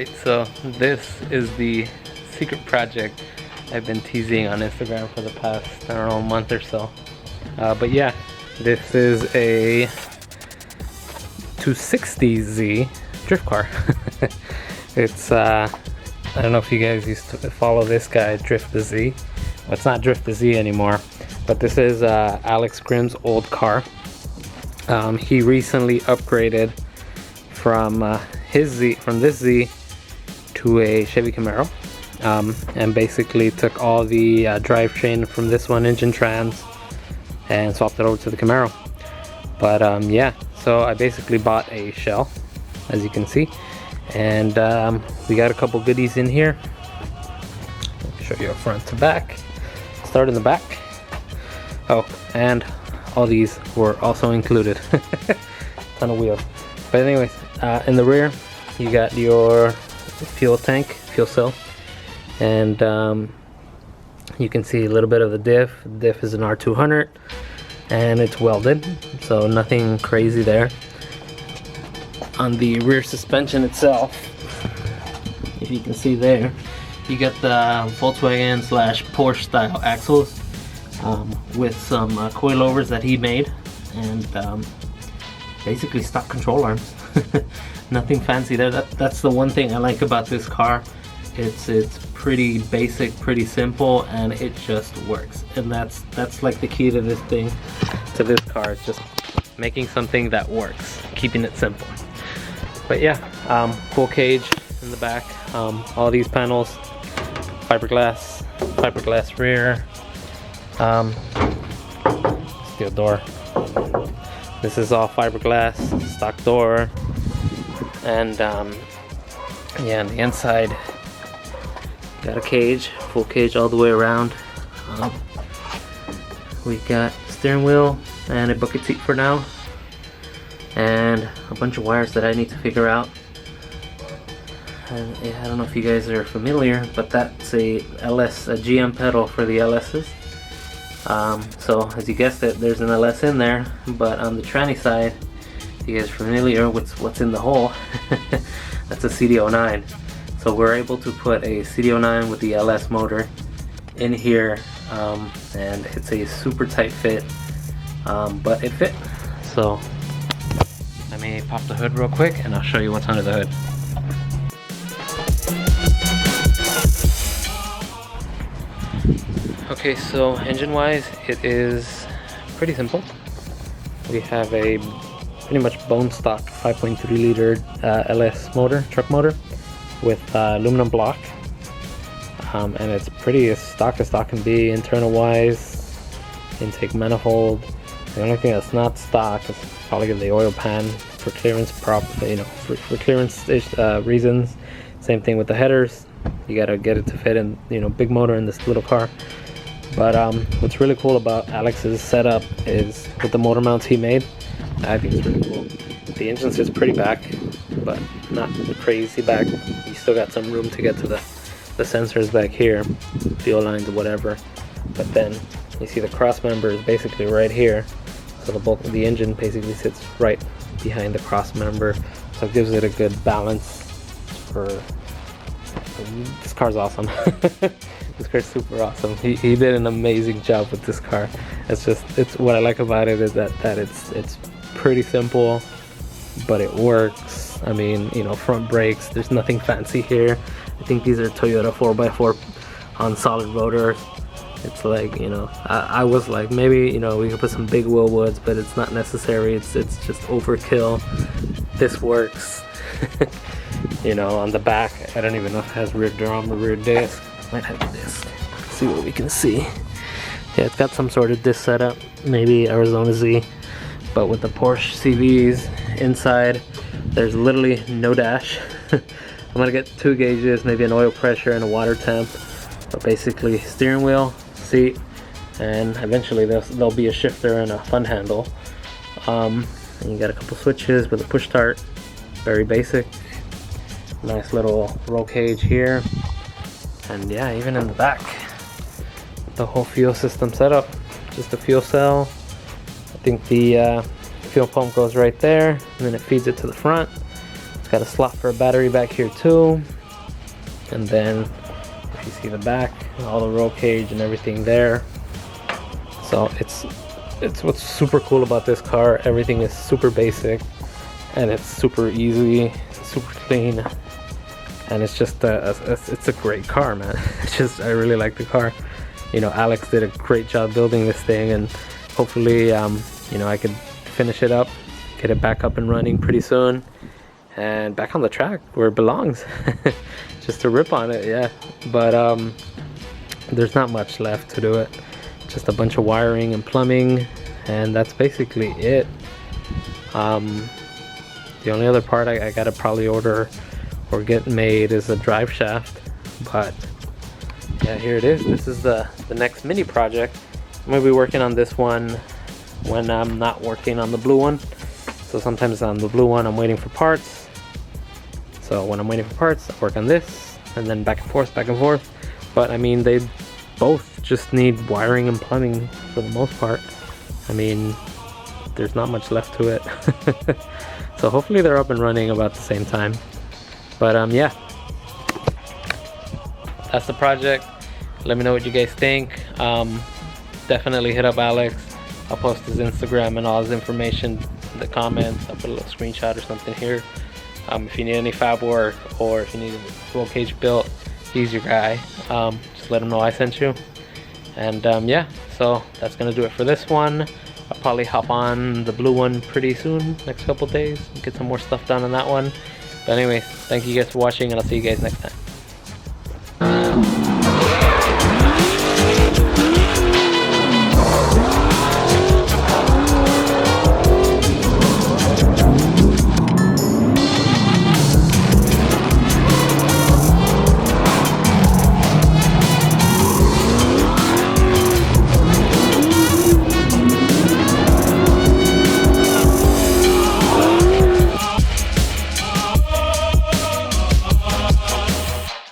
Alright, so this is the secret project I've been teasing on Instagram for the past, I don't know, month or so. But yeah, this is a 260Z drift car. It's, I don't know if you guys used to follow this guy, Drift the Z. Well, it's not Drift the Z anymore, but this is Alex Grimm's old car. He recently upgraded from this Z to a Chevy Camaro, and basically took all the drivetrain from this one, engine trans, and swapped it over to the Camaro. But yeah, so I basically bought a shell, as you can see, and we got a couple goodies in here. Let me show you front to back. Start in the back. Oh, and all these were also included. Ton of wheels. But anyways, in the rear you got your fuel tank, fuel cell, and you can see a little bit of the diff. The diff is an R200 and it's welded, so nothing crazy there. On the rear suspension itself, if you can see there, you got the Volkswagen / Porsche style axles, with some coilovers that he made, and basically stock control arms. Nothing fancy there. That's the one thing I like about this car. It's pretty basic, pretty simple, and it just works. And that's like the key to this thing, to this car. It's just making something that works, keeping it simple. But yeah, full cage in the back. All these panels, fiberglass rear, steel door. This is all fiberglass, stock door, and yeah, on the inside got a cage, full cage all the way around. We got steering wheel and a bucket seat for now, and a bunch of wires that I need to figure out. And I don't know if you guys are familiar, but that's a GM pedal for the LS's. So as you guessed it, there's an LS in there, but on the tranny side, if you guys are familiar with what's in the hole, that's a CD09. So we're able to put a CD09 with the LS motor in here, and it's a super tight fit, but it fit. So let me pop the hood real quick and I'll show you what's under the hood. Okay, so engine-wise, it is pretty simple. We have a pretty much bone stock 5.3 liter LS motor, truck motor, with aluminum block, and it's pretty as stock can be. Internal-wise, intake manifold. The only thing that's not stock is probably the oil pan for clearance, for clearance reasons. Same thing with the headers. You gotta get it to fit in, big motor in this little car. But what's really cool about Alex's setup is with the motor mounts he made. I think it's really cool. The engine sits pretty back, but not crazy back. You still got some room to get to the sensors back here, fuel lines or whatever. But then you see the cross member is basically right here. So the bulk of the engine basically sits right behind the cross member. So it gives it a good balance for... This car's awesome. This car's super awesome. He did an amazing job with this car. It's what I like about it is that it's pretty simple, but it works. I mean, front brakes, there's nothing fancy here. I think these are Toyota 4x4 on solid rotors. It's like, I was like, maybe, we could put some big wheel woods, but it's not necessary. It's just overkill. This works. On the back, I don't even know if it has rear drum or rear disc. Might have a disc. Let's see what we can see. Yeah, it's got some sort of disc setup, maybe Arizona Z, but with the Porsche CVs inside, there's literally no dash. I'm gonna get 2 gauges, maybe an oil pressure and a water temp, but basically steering wheel, seat, and eventually there'll be a shifter and a fun handle. And you got a couple switches with a push start, very basic. Nice little roll cage here, and yeah, even in the back, the whole fuel system setup, just a fuel cell. I think the fuel pump goes right there, and then it feeds it to the front. got a slot for a battery back here too. And then if you see the back, all the roll cage and everything there. So it's what's super cool about this car. Everything is super basic and it's super easy, super clean, and it's just it's a great car, man. It's just, I really like the car. You know, Alex did a great job building this thing, and hopefully you know, I could finish it up, get it back up and running pretty soon, and back on the track where it belongs. Just to rip on it, yeah. But there's not much left to do it. Just a bunch of wiring and plumbing, and that's basically it. The only other part I gotta probably order or get made is a drive shaft. But yeah, here it is. This is the next mini project. I'm gonna be working on this one when I'm not working on the blue one. So sometimes on the blue one I'm waiting for parts. So when I'm waiting for parts, I work on this, and then back and forth, back and forth. But I mean, they both just need wiring and plumbing for the most part. I mean, there's not much left to it. So hopefully they're up and running about the same time. But yeah, that's the project. Let me know what you guys think. Definitely hit up Alex. I'll post his Instagram and all his information in the comments. I'll put a little screenshot or something here. If you need any fab work, or if you need a roll cage built, he's your guy. Just let him know I sent you. And yeah, so that's gonna do it for this one. I'll probably hop on the blue one pretty soon, next couple days, get some more stuff done on that one. But anyways, thank you guys for watching, and I'll see you guys next time.